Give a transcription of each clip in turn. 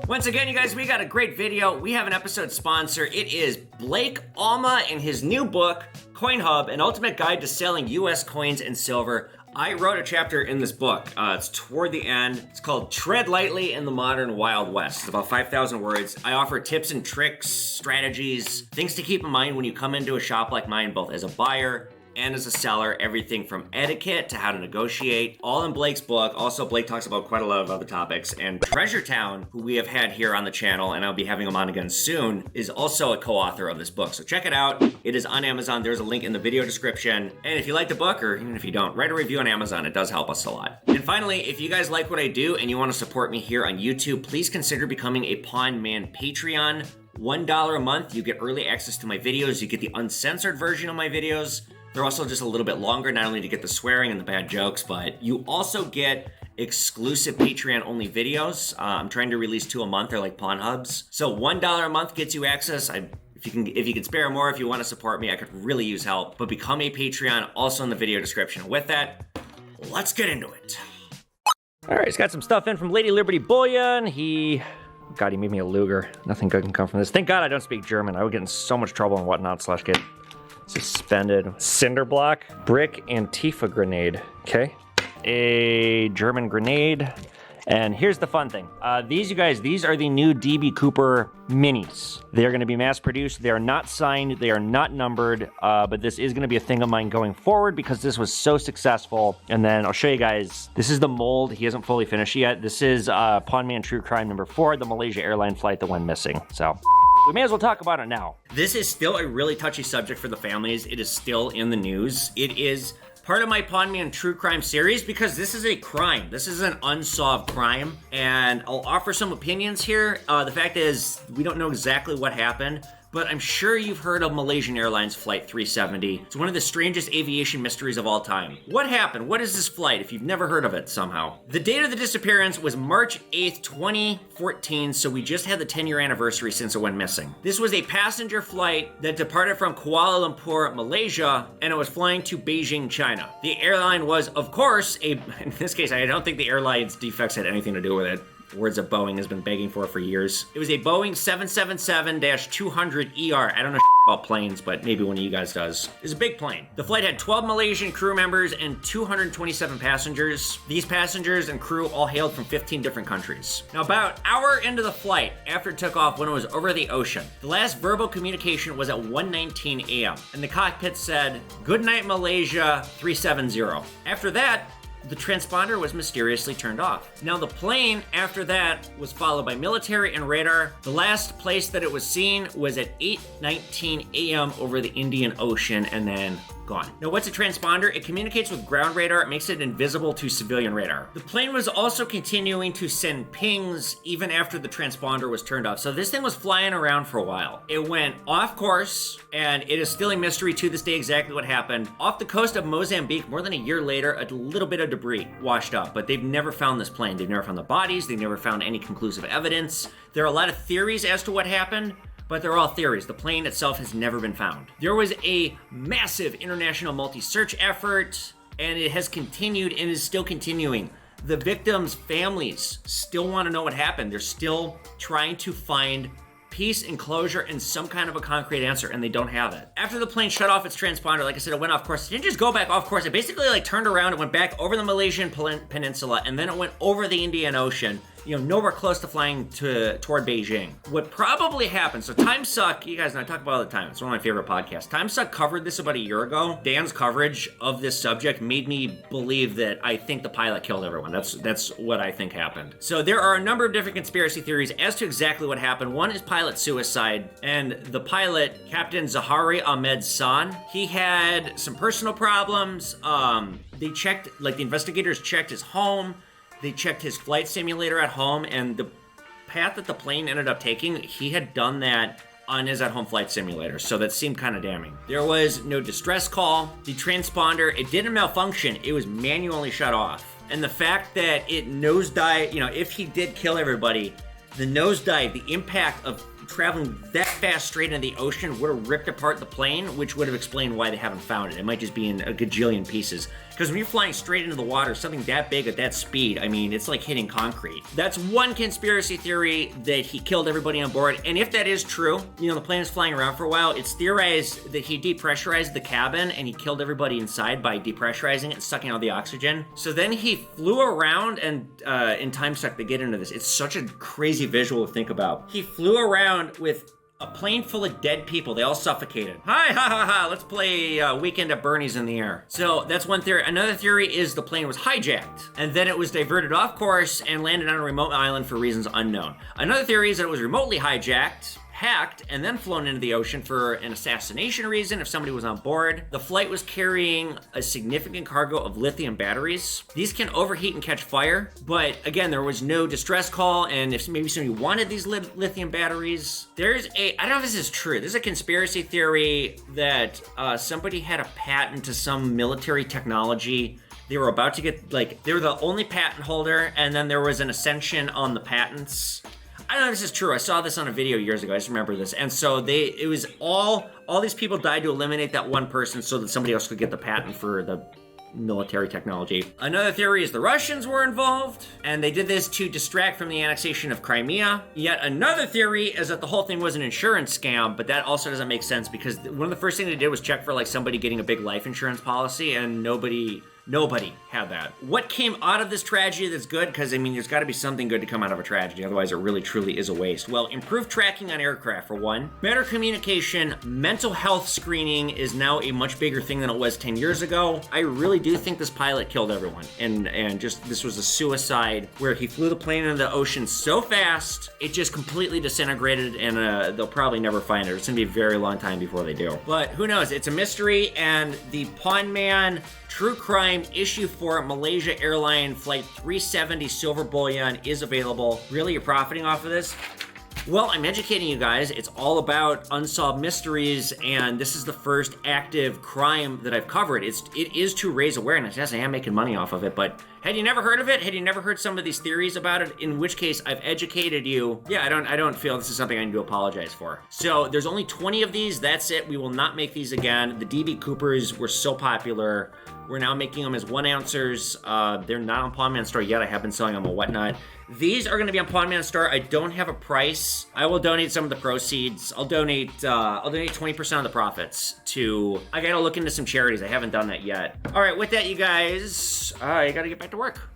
Once again, you guys, we got a great video. We have an episode sponsor. It is Blake Alma and his new book, Coin Hub, An Ultimate Guide to Selling U.S. Coins and Silver. I wrote a chapter in this book. It's toward the end. It's called Tread Lightly in the Modern Wild West. It's about 5,000 words. I offer tips and tricks, strategies, things to keep in mind when you come into a shop like mine, both as a buyer and as a seller, everything from etiquette to how to negotiate, all in Blake's book. Also, Blake talks about quite a lot of other topics. And Treasure Town, who we have had here on the channel, and I'll be having him on again soon, is also a co-author of this book. So check it out. It is on Amazon. There's a link in the video description. And if you like the book, or even if you don't, write a review on Amazon. It does help us a lot. And finally, if you guys like what I do and you want to support me here on YouTube, please consider becoming a Pawn Man Patreon. $1 a month, you get early access to my videos. You get the uncensored version of my videos. They're also just a little bit longer, not only to get the swearing and the bad jokes, but you also get exclusive Patreon-only videos. I'm trying to release 2 a month. They're like pawn hubs. So $1 a month gets you access. If you can spare more, if you want to support me, I could really use help. But become a Patreon, also in the video description. With that, let's get into it. All right, he's got some stuff in from Lady Liberty Bullion. God, he made me a Luger. Nothing good can come from this. Thank God I don't speak German. I would get in so much trouble and whatnot, / get suspended. Cinder block, brick, Antifa grenade. Okay. A German grenade. And here's the fun thing. These are the new DB Cooper minis. They're going to be mass produced. They are not signed. They are not numbered. But this is going to be a thing of mine going forward because this was so successful. And then I'll show you guys. This is the mold. He hasn't fully finished yet. This is Pawn Man True Crime number 4, the Malaysia Airlines flight that went missing. So we may as well talk about it now. This is still a really touchy subject for the families. It is still in the news. It is part of my Pawn Man True Crime series because this is a crime. This is an unsolved crime, and I'll offer some opinions here. The fact is, we don't know exactly what happened, but I'm sure you've heard of Malaysian Airlines Flight 370. It's one of the strangest aviation mysteries of all time. What happened? What is this flight if you've never heard of it somehow? The date of the disappearance was March 8th, 2014, so we just had the 10-year anniversary since it went missing. This was a passenger flight that departed from Kuala Lumpur, Malaysia, and it was flying to Beijing, China. The airline was, of course, in this case, I don't think the airline's defects had anything to do with it. Words that Boeing has been begging for years. It was a Boeing 777-200ER. I don't know about planes, but maybe one of you guys does. It's a big plane. The flight had 12 Malaysian crew members and 227 passengers. These passengers and crew all hailed from 15 different countries. Now, about an hour into the flight, after it took off, when it was over the ocean, the last verbal communication was at 1:19 a.m. and the cockpit said, "Good night, Malaysia 370." After that, the transponder was mysteriously turned off. Now, the plane after that was followed by military and radar. The last place that it was seen was at 8:19 a.m. over the Indian Ocean and then gone. Now, what's a transponder? It communicates with ground radar. It makes it invisible to civilian radar. The plane was also continuing to send pings even after the transponder was turned off. So this thing was flying around for a while. It went off course, and it is still a mystery to this day exactly what happened. Off the coast of Mozambique, more than a year later, a little bit of debris washed up, but they've never found this plane. They've never found the bodies. They've never found any conclusive evidence. There are a lot of theories as to what happened, but they're all theories. The plane itself has never been found. There was a massive international multi-search effort, and it has continued and is still continuing. The victims' families still want to know what happened. They're still trying to find peace and closure and some kind of a concrete answer, and they don't have it. After the plane shut off its transponder, like I said, it went off course. It didn't just go back off course. It basically turned around. It went back over the Malaysian peninsula, and then it went over the Indian Ocean. Nowhere close to flying toward Beijing. What probably happened, so Time Suck, you guys know I talk about it all the time. It's one of my favorite podcasts. Time Suck covered this about a year ago. Dan's coverage of this subject made me believe that I think the pilot killed everyone. That's what I think happened. So there are a number of different conspiracy theories as to exactly what happened. One is pilot suicide, and the pilot, Captain Zahari Ahmed San, he had some personal problems. They checked, the investigators checked his home. They checked his flight simulator at home, and the path that the plane ended up taking, he had done that on his at-home flight simulator, so that seemed kind of damning. There was no distress call. The transponder, it didn't malfunction. It was manually shut off. And the fact that it nosedived, if he did kill everybody, the nosedive, the impact of traveling that fast straight into the ocean would have ripped apart the plane, which would have explained why they haven't found it. It might just be in a gajillion pieces. Because when you're flying straight into the water, something that big at that speed, I mean, it's like hitting concrete. That's one conspiracy theory, that he killed everybody on board. And if that is true, you know, the plane is flying around for a while, it's theorized that he depressurized the cabin and he killed everybody inside by depressurizing it and sucking out the oxygen. So then he flew around, and in Time Suck they get into this. It's such a crazy visual to think about. He flew around with a plane full of dead people. They all suffocated. Hi, ha, ha, ha. Let's play Weekend at Bernie's in the air. So that's one theory. Another theory is the plane was hijacked, and then it was diverted off course and landed on a remote island for reasons unknown. Another theory is that it was remotely hijacked, hacked, and then flown into the ocean for an assassination reason if somebody was on board. The flight was carrying a significant cargo of lithium batteries. These can overheat and catch fire, but again, there was no distress call, and if maybe somebody wanted these lithium batteries, I don't know if this is true, there's a conspiracy theory that somebody had a patent to some military technology. They were about to get, they were the only patent holder, and then there was an ascension on the patents. I don't know if this is true. I saw this on a video years ago. I just remember this. And so it was all these people died to eliminate that one person so that somebody else could get the patent for the military technology. Another theory is the Russians were involved, and they did this to distract from the annexation of Crimea. Yet another theory is that the whole thing was an insurance scam, but that also doesn't make sense because one of the first things they did was check for somebody getting a big life insurance policy, and nobody had that. What came out of this tragedy that's good? Because, I mean, there's got to be something good to come out of a tragedy. Otherwise, it really, truly is a waste. Well, improved tracking on aircraft, for one. Better communication. Mental health screening is now a much bigger thing than it was 10 years ago. I really do think this pilot killed everyone. And just, this was a suicide where he flew the plane into the ocean so fast, it just completely disintegrated, and they'll probably never find it. It's going to be a very long time before they do. But who knows? It's a mystery, and the Pawn Man True Crime issue 4 Malaysia Airlines Flight 370 Silver Bullion is available. Really, you're profiting off of this? Well, I'm educating you guys. It's all about unsolved mysteries, and this is the first active crime that I've covered. It is to raise awareness. Yes, I am making money off of it, but had you never heard of it? Had you never heard some of these theories about it? In which case, I've educated you. Yeah, I don't feel this is something I need to apologize for. So there's only 20 of these. That's it. We will not make these again. The DB Coopers were so popular. We're now making them as 1 ouncers. They're not on Pawn Man Store yet. I have been selling them and whatnot. These are gonna be on Pawn Man Store. I don't have a price. I will donate some of the proceeds. I'll donate 20% of the profits to, I gotta look into some charities. I haven't done that yet. All right, with that, you guys, I gotta get back to work.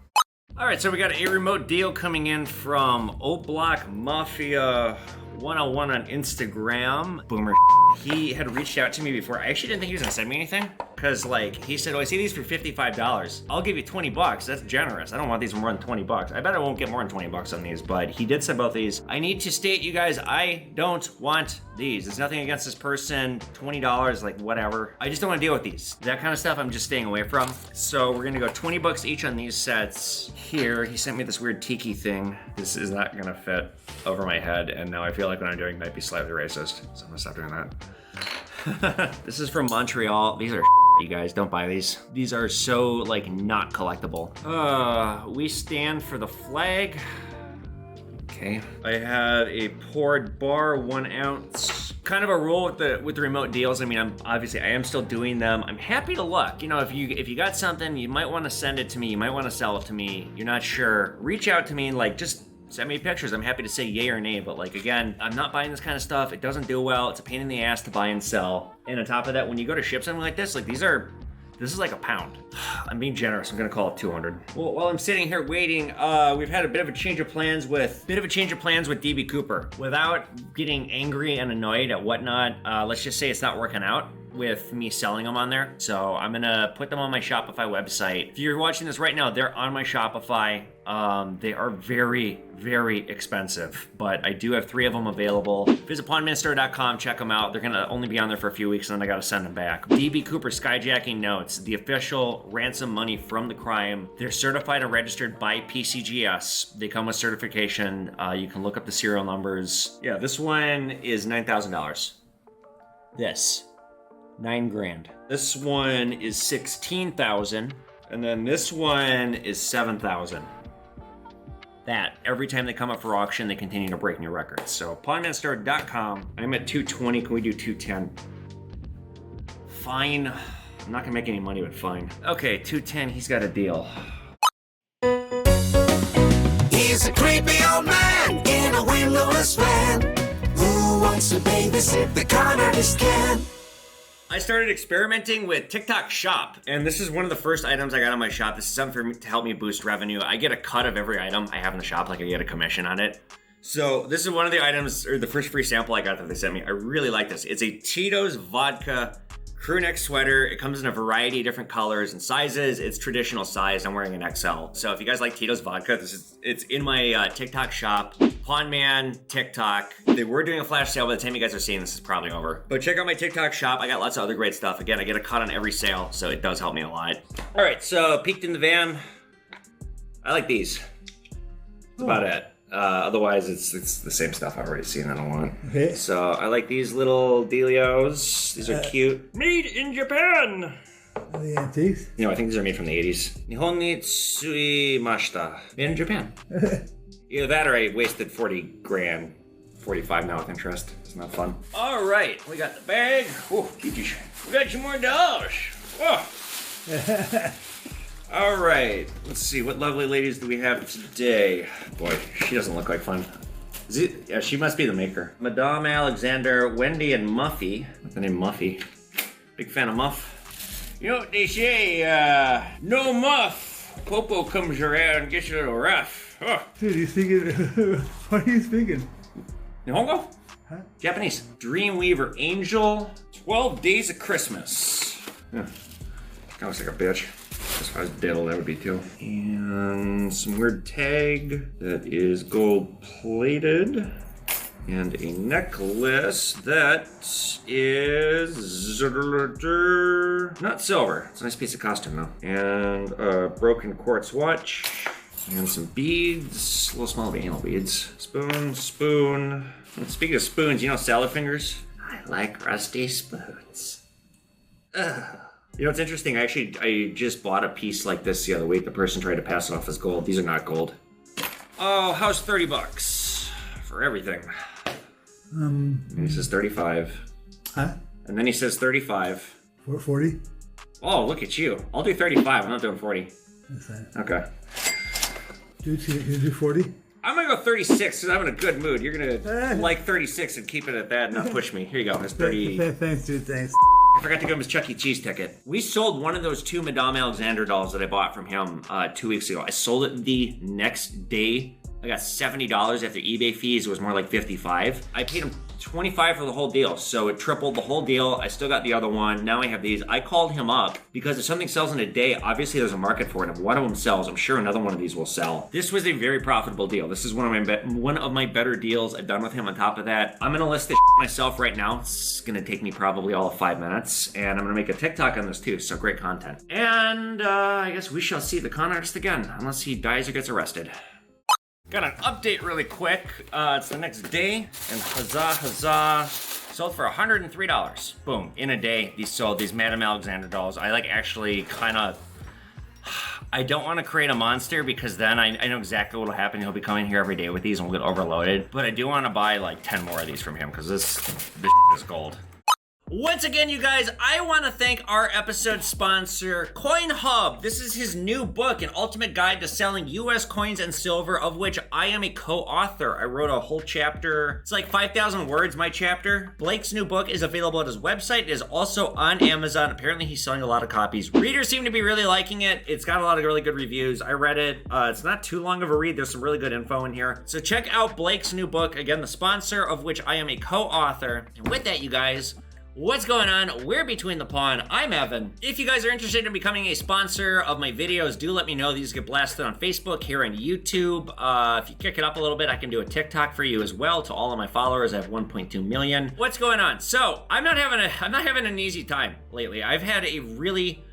All right, so we got a remote deal coming in from O-Block Mafia 101 on Instagram. Boomer. He had reached out to me before. I actually didn't think he was gonna send me anything. Cause he said, oh, I see these for $55. I'll give you 20 bucks. That's generous. I don't want these for more than 20 bucks. I bet I won't get more than 20 bucks on these, but he did send both these. I need to state, you guys, I don't want these. It's nothing against this person. $20, whatever. I just don't want to deal with these. That kind of stuff I'm just staying away from. So we're gonna go 20 bucks each on these sets. Here, he sent me this weird tiki thing. This is not gonna fit over my head, and now I feel like what I'm doing might be slightly racist, so I'm gonna stop doing that. This is from Montreal. These are you guys, don't buy these. These are so not collectible. We stand for the flag. Okay. I have a poured bar, 1 ounce. Kind of a rule with the remote deals. I mean, I am still doing them. I'm happy to look. You know, if you got something, you might want to send it to me. You might want to sell it to me. You're not sure. Reach out to me and just send me pictures. I'm happy to say yay or nay, but again, I'm not buying this kind of stuff. It doesn't do well. It's a pain in the ass to buy and sell. And on top of that, when you go to ship something like this, this is like a pound. I'm being generous. I'm gonna call it 200. Well, while I'm sitting here waiting, we've had a bit of a change of plans with DB Cooper. Without getting angry and annoyed at whatnot, let's just say it's not working out with me selling them on there. So I'm gonna put them on my Shopify website. If you're watching this right now, they're on my Shopify. They are very, very expensive, but I do have 3 of them available. Visit pawnmanstore.com, check them out. They're gonna only be on there for a few weeks and then I gotta send them back. DB Cooper Skyjacking Notes, the official ransom money from the crime. They're certified and registered by PCGS. They come with certification. You can look up the serial numbers. Yeah, this one is $9,000. This. 9 grand. This one is 16,000, and then this one is 7,000. That every time they come up for auction, they continue to break new records. So pawnmanstore.com. I'm at 220. Can we do 210? Fine. I'm not gonna make any money, but fine. Okay, 210, he's got a deal. He's a creepy old man in a windowless van who wants to babysit the con artist can. I started experimenting with TikTok Shop, and this is one of the first items I got on my shop. This is something for me to help me boost revenue. I get a cut of every item I have in the shop, like I get a commission on it. So this is one of the items, or the first free sample I got that they sent me. I really like this. It's a Tito's vodka crew neck sweater. It comes in a variety of different colors and sizes. It's traditional size. I'm wearing an XL. So if you guys like Tito's vodka, it's in my TikTok shop. Pawn Man, TikTok. They were doing a flash sale. By the time you guys are seeing this, is probably over. But check out my TikTok shop. I got lots of other great stuff. Again, I get a cut on every sale, so it does help me a lot. All right, so peeked in the van. I like these. That's about it. Otherwise, it's the same stuff I've already seen. I don't want. Okay. So I like these little dealios. These are cute. Made in Japan. The antiques. You know, I think these are made from the 80s. Nihon ni tsuimashita. Made in Japan. Either that or I wasted 40 grand. 45 now with interest. It's not fun. All right, we got the bag. Oh, we got some more dollars. Oh. All right, let's see. What lovely ladies do we have today? Boy, she doesn't look like fun. Yeah, she must be the maker. Madame Alexander, Wendy, and Muffy. What's the name Muffy? Big fan of Muff. You know what they say, no Muff. Popo comes around and gets a little rough. Oh. Dude, he's speaking. What are you speaking? Nihongo? Huh? Japanese. Dreamweaver Angel. 12 Days of Christmas. Yeah. That looks like a bitch. As far as diddle, that would be too. And some weird tag that is gold plated. And a necklace that is not silver. It's a nice piece of costume though. And a broken quartz watch. And some beads, a little small anal beads. Spoon. And speaking of spoons, you know salad fingers? I like rusty spoons. Ugh. You know, it's interesting. I just bought a piece like this the other week. The person tried to pass it off as gold. These are not gold. Oh, how's 30 bucks for everything? And he says 35. Huh? And then he says 35. 40? Oh, look at you. I'll do 35. I'm not doing 40. That's that. Okay. Dude, can you do 40? I'm gonna go 36 because I'm in a good mood. You're gonna like 36 and keep it at that and not push me. Here you go. It's 30. Thanks, dude. Thanks. I forgot to give him his Chuck E. Cheese ticket. We sold one of those 2 Madame Alexander dolls that I bought from him 2 weeks ago. I sold it the next day. I got $70 after eBay fees. It was more like $55. I paid him $25 for the whole deal, so it tripled the whole deal. I still got the other one. Now I have these. I called him up because if something sells in a day, obviously there's a market for it. If one of them sells, I'm sure another one of these will sell. This was a very profitable deal. This is one of my better deals I've done with him. On top of that, I'm gonna list this myself right now. It's gonna take me probably all of 5 minutes, and I'm gonna make a TikTok on this too. So great content. And I guess we shall see the con artist again, unless he dies or gets arrested. Got an update really quick. It's the next day, and huzzah, sold for $103. Boom, in a day, these sold, these Madame Alexander dolls. I like actually kind of, I don't want to create a monster because then I know exactly what will happen. He'll be coming here every day with these and we'll get overloaded. But I do want to buy like 10 more of these from him because this is gold. Once again, you guys, I want to thank our episode sponsor, CoinHub. This is his new book, An Ultimate Guide to Selling U.S. Coins and Silver, of which I am a co-author. I wrote a whole chapter. It's like 5,000 words, my chapter. Blake's new book is available at his website. It is also on Amazon. Apparently, he's selling a lot of copies. Readers seem to be really liking it. It's got a lot of really good reviews. I read it. It's not too long of a read. There's some really good info in here. So check out Blake's new book. Again, the sponsor of which I am a co-author. And with that, you guys, what's going on? We're Between the Pawn. I'm Evan. If you guys are interested in becoming a sponsor of my videos, do let me know. These get blasted on Facebook, here on YouTube. If you kick it up a little bit, I can do a TikTok for you as well. To all of my followers, I have 1.2 million. What's going on? So I'm not having an easy time lately. I've had a really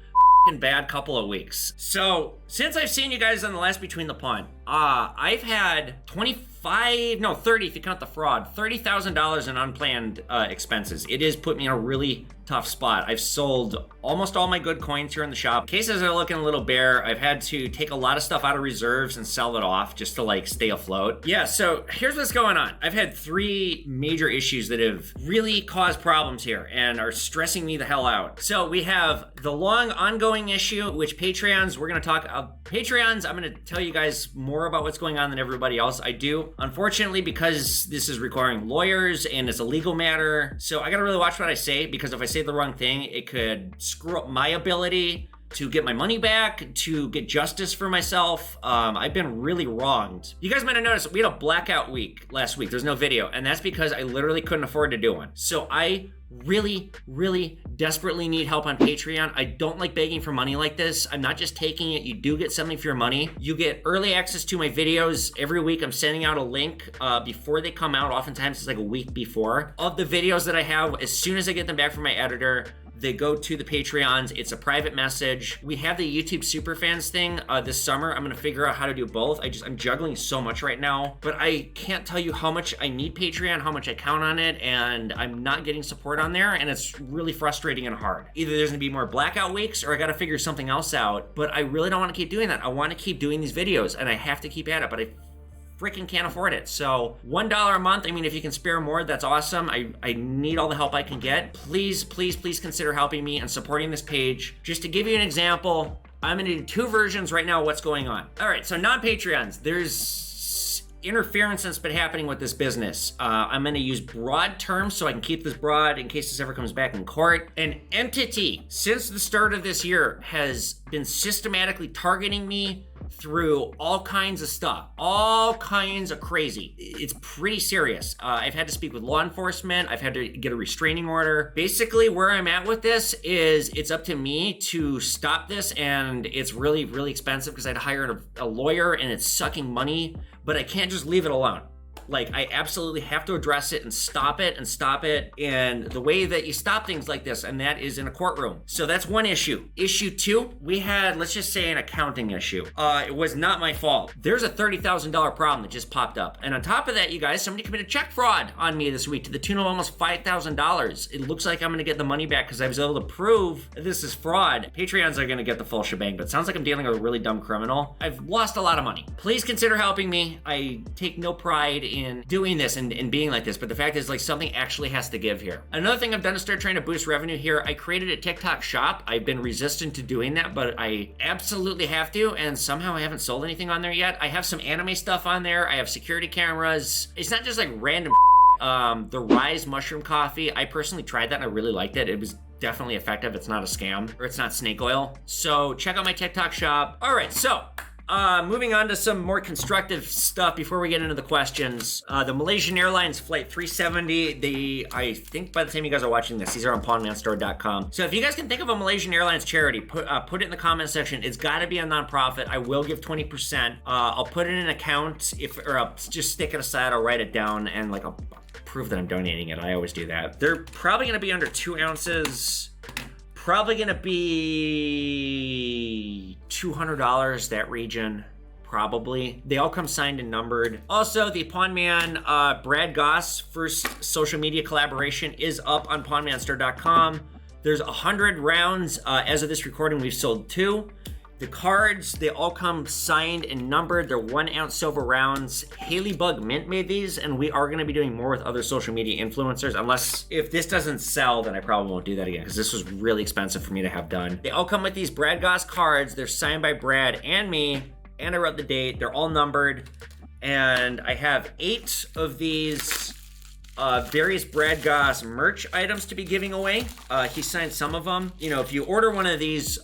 bad couple of weeks. So since I've seen you guys on the last Between the Pawn, I've had 30 if you count the fraud, $30,000 in unplanned expenses. It has put me in a really tough spot. I've sold almost all my good coins here in the shop. Cases are looking a little bare. I've had to take a lot of stuff out of reserves and sell it off just to like stay afloat. Yeah, so here's what's going on. I've had 3 major issues that have really caused problems here and are stressing me the hell out. So we have the long ongoing issue, which Patreons, we're gonna talk Patreons, I'm gonna tell you guys more about what's going on than everybody else. I do, unfortunately, because this is requiring lawyers and it's a legal matter. So I gotta really watch what I say, because if I say the wrong thing, it could screw up my ability to get my money back, to get justice for myself. I've been really wronged. You guys might have noticed we had a blackout week last week. There's no video, and that's because I literally couldn't afford to do one. So I really, really desperately need help on Patreon. I don't like begging for money like this. I'm not just taking it. You do get something for your money. You get early access to my videos. Every week I'm sending out a link before they come out. Oftentimes it's like a week before. Of the videos that I have, as soon as I get them back from my editor, they go to the Patreons. It's a private message. We have the YouTube Superfans thing this summer. I'm gonna figure out how to do both. I'm juggling so much right now, but I can't tell you how much I need Patreon, how much I count on it, and I'm not getting support on there, and it's really frustrating and hard. Either there's gonna be more blackout weeks or I gotta figure something else out, but I really don't wanna keep doing that. I wanna keep doing these videos, and I have to keep at it, but I freaking can't afford it. So $1 a month, I mean, if you can spare more, that's awesome. I need all the help I can get. Please, please, please consider helping me and supporting this page. Just to give you an example, I'm gonna do 2 versions right now of what's going on. All right, so non-Patreons, there's interference that's been happening with this business. I'm gonna use broad terms so I can keep this broad in case this ever comes back in court. An entity, since the start of this year, has been systematically targeting me through all kinds of stuff, all kinds of crazy. It's pretty serious. I've had to speak with law enforcement. I've had to get a restraining order. Basically, where I'm at with this is it's up to me to stop this, and it's really, really expensive because I had to hire a lawyer, and it's sucking money, but I can't just leave it alone. Like, I absolutely have to address it and stop it. And the way that you stop things like this, and that is in a courtroom. So that's one issue. Issue 2, we had, let's just say, an accounting issue. It was not my fault. There's a $30,000 problem that just popped up. And on top of that, you guys, somebody committed check fraud on me this week to the tune of almost $5,000. It looks like I'm gonna get the money back because I was able to prove that this is fraud. Patreons are gonna get the full shebang, but it sounds like I'm dealing with a really dumb criminal. I've lost a lot of money. Please consider helping me. I take no pride in doing this and being like this, but the fact is, like, something actually has to give here. Another thing I've done to start trying to boost revenue here, I created a TikTok shop. I've been resistant to doing that, but I absolutely have to, and somehow I haven't sold anything on there yet. I have some anime stuff on there. I have security cameras. It's not just like random the Rise mushroom coffee. I personally tried that and I really liked it. It was definitely effective. It's not a scam, or it's not snake oil. So check out my TikTok shop. All right, so moving on to some more constructive stuff before we get into the questions. The Malaysian Airlines Flight 370, I think by the time you guys are watching this, these are on pawnmanstore.com. So if you guys can think of a Malaysian Airlines charity, put it in the comment section. It's gotta be a nonprofit. I will give 20%. I'll put it in an account, or I'll just stick it aside, I'll write it down, and like I'll prove that I'm donating it. I always do that. They're probably gonna be under 2 ounces. Probably gonna be $200, that region, probably. They all come signed and numbered. Also, the Pawn Man, Brad Goss first social media collaboration is up on pawnmanstore.com. There's 100 rounds. As of this recording, we've sold 2. The cards, they all come signed and numbered. They're 1 ounce silver rounds. Haley Bug Mint made these, and we are gonna be doing more with other social media influencers, unless, if this doesn't sell, then I probably won't do that again, because this was really expensive for me to have done. They all come with these Brad Goss cards. They're signed by Brad and me, and I wrote the date. They're all numbered, and I have 8 of these various Brad Goss merch items to be giving away. He signed some of them. You know, if you order one of these,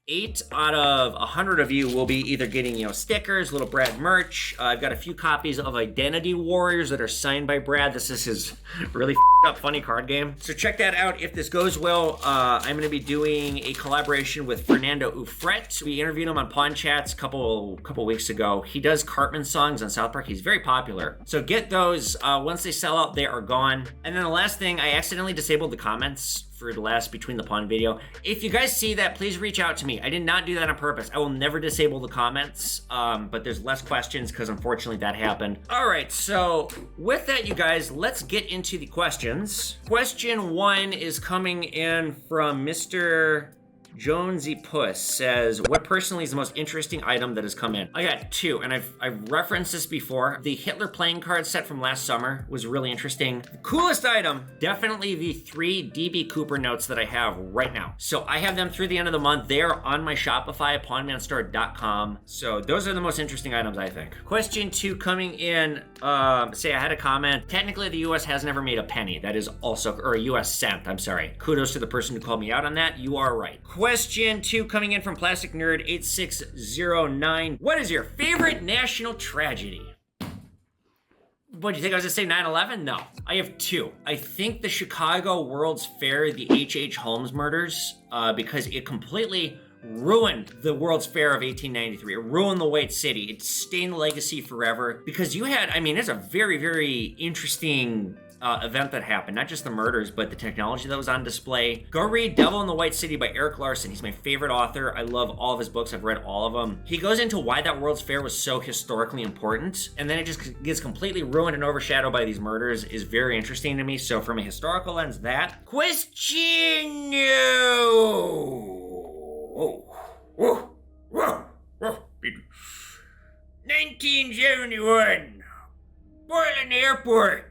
8 out of 100 of you will be either getting, you know, stickers, little Brad merch. I've got a few copies of Identity Warriors that are signed by Brad. This is his really up funny card game. So check that out. If this goes well, I'm gonna be doing a collaboration with Fernando Ufret. We interviewed him on Pawn Chats a couple weeks ago. He does Cartman songs on South Park. He's very popular. So get those. Once they sell out, they are gone. And then the last thing, I accidentally disabled the comments for the last Between the Pawn video. If you guys see that, please reach out to me. I did not do that on purpose. I will never disable the comments, but there's less questions because unfortunately that happened. All right, so with that, you guys, let's get into the questions. Question 1 is coming in from Mr. Jonesy Puss. Says, what personally is the most interesting item that has come in? I got 2, and I've referenced this before. The Hitler playing card set from last summer was really interesting. The coolest item, definitely the 3 DB Cooper notes that I have right now. So I have them through the end of the month. They are on my Shopify, pawnmanstore.com. So those are the most interesting items, I think. Question 2 coming in, say I had a comment. Technically, the US has never made a penny. That is also, or a US cent, I'm sorry. Kudos to the person who called me out on that. You are right. Question 2 coming in from Plastic Nerd 8609. What is your favorite national tragedy? What, do you think I was gonna say 9/11? No, I have 2. I think the Chicago World's Fair, the H.H. Holmes murders, because it completely ruined the World's Fair of 1893. It ruined the White City. It stained the legacy forever because you had, I mean, it's a very, very interesting event that happened. Not just the murders, but the technology that was on display. Go read Devil in the White City by Eric Larson. He's my favorite author. I love all of his books. I've read all of them. He goes into why that World's Fair was so historically important, and then it just gets completely ruined and overshadowed by these murders. Is very interesting to me. So from a historical lens, that. Question no. 1971. Portland Airport.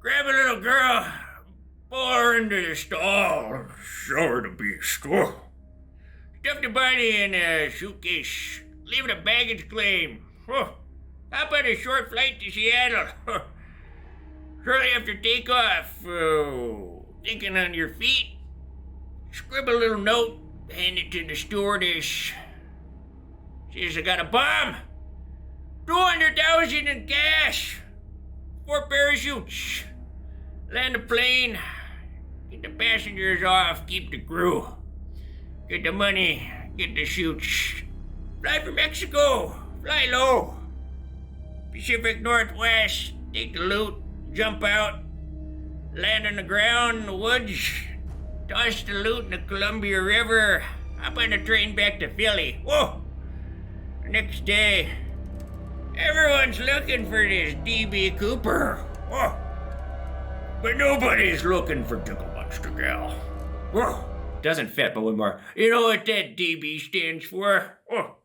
Grab a little girl, pull her into the stall, show her the beast. Stuff the body in a suitcase, leave it a baggage claim. Hop on a short flight to Seattle. Shortly after takeoff, thinking on your feet, scribble a little note, hand it to the stewardess. Says, I got a bomb, 200,000 in cash, 4 parachutes. Land the plane, get the passengers off, keep the crew. Get the money, get the chutes. Fly for Mexico, fly low. Pacific Northwest, take the loot, jump out. Land on the ground in the woods. Toss the loot in the Columbia River. Hop on the train back to Philly. Whoa! The next day, everyone's looking for this DB Cooper. Whoa! But nobody's looking for Tickle Monster Gal. Whoa! Doesn't fit, but one more. You know what that DB stands for? Oh.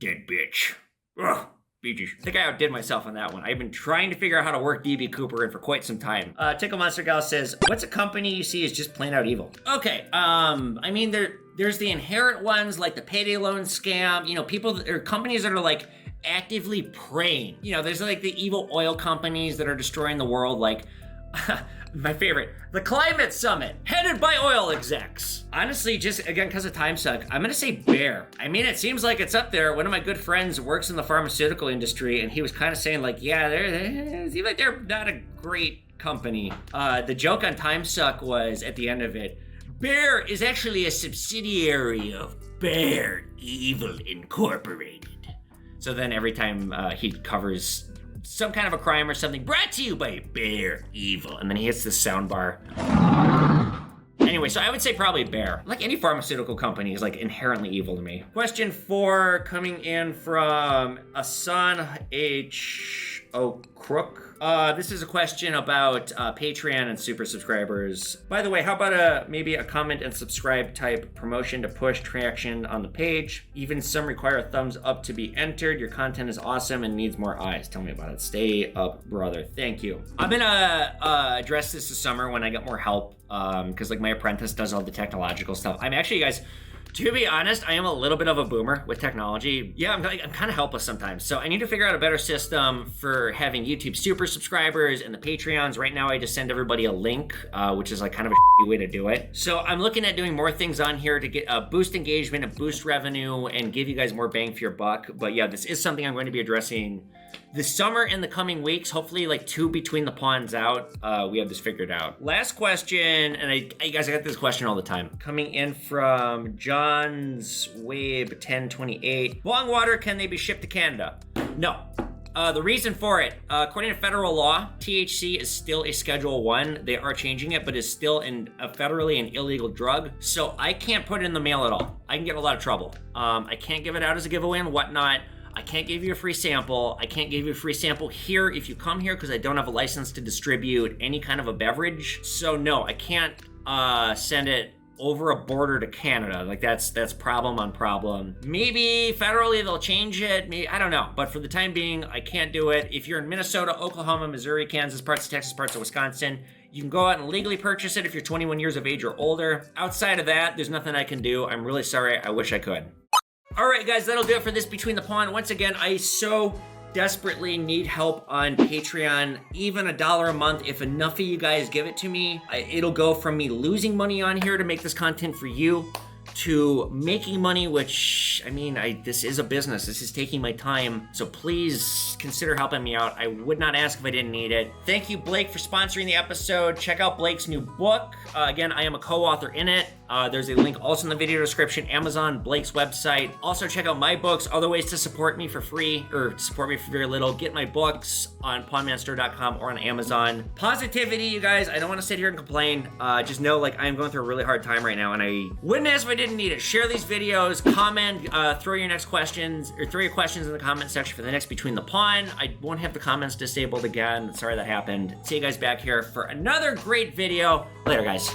Dead bitch. Oh. I think I outdid myself on that one. I've been trying to figure out how to work DB Cooper in for quite some time. Tickle Monster Gal says, what's a company you see is just plain out evil? Okay, I mean, there's the inherent ones like the payday loan scam, you know, people or companies that are like actively preying. You know, there's like the evil oil companies that are destroying the world, like my favorite, the Climate Summit, headed by oil execs. Honestly, just again, because of time suck, I'm gonna say Bear. I mean, it seems like it's up there. One of my good friends works in the pharmaceutical industry, and he was kind of saying like, yeah, they seem like they're not a great company. The joke on time suck was at the end of it, Bear is actually a subsidiary of Bear Evil Incorporated. So then every time he covers some kind of a crime or something, brought to you by Bear Evil, and then he hits the sound bar. Anyway, so I would say probably Bear. Like any pharmaceutical company is like inherently evil to me. Question 4 coming in from Asan H. O'Crook. This is a question about Patreon and super subscribers. By the way, how about maybe a comment and subscribe type promotion to push traction on the page? Even some require a thumbs up to be entered. Your content is awesome and needs more eyes. Tell me about it. Stay up, brother. Thank you. I'm gonna address this summer when I get more help, because like my apprentice does all the technological stuff. I'm actually, guys, to be honest, I am a little bit of a boomer with technology. Yeah, I'm kind of helpless sometimes. So I need to figure out a better system for having YouTube super subscribers and the Patreons. Right now, I just send everybody a link, which is like kind of a shitty way to do it. So I'm looking at doing more things on here to get boost engagement and boost revenue and give you guys more bang for your buck. But yeah, this is something I'm going to be addressing the summer and the coming weeks, hopefully like 2 between the pawns out, we have this figured out. Last question, and I guys, I get this question all the time. Coming in from John's Wabe 1028. Boiling water, can they be shipped to Canada? No. The reason for it, according to federal law, THC is still a Schedule 1. They are changing it, but is still a federally an illegal drug. So I can't put it in the mail at all. I can get in a lot of trouble. I can't give it out as a giveaway and whatnot. I can't give you a free sample. I can't give you a free sample here if you come here because I don't have a license to distribute any kind of a beverage. So no, I can't send it over a border to Canada. Like that's problem on problem. Maybe federally they'll change it. Maybe, I don't know. But for the time being, I can't do it. If you're in Minnesota, Oklahoma, Missouri, Kansas, parts of Texas, parts of Wisconsin, you can go out and legally purchase it if you're 21 years of age or older. Outside of that, there's nothing I can do. I'm really sorry. I wish I could. All right, guys, that'll do it for this Between the Pawn. Once again, I so desperately need help on Patreon, even $1 a month. If enough of you guys give it to me, it'll go from me losing money on here to make this content for you to making money, which, I mean, this is a business. This is taking my time. So please consider helping me out. I would not ask if I didn't need it. Thank you, Blake, for sponsoring the episode. Check out Blake's new book. Again, I am a co-author in it. There's a link also in the video description, Amazon, Blake's website. Also check out my books, other ways to support me for free, or support me for very little. Get my books on pawnmanstore.com or on Amazon. Positivity, you guys. I don't want to sit here and complain. Just know, like, I'm going through a really hard time right now, and I wouldn't ask if I didn't need it. Share these videos, comment, throw your next questions, or throw your questions in the comment section for the next Between the Pawn. I won't have the comments disabled again. Sorry that happened. See you guys back here for another great video. Later, guys.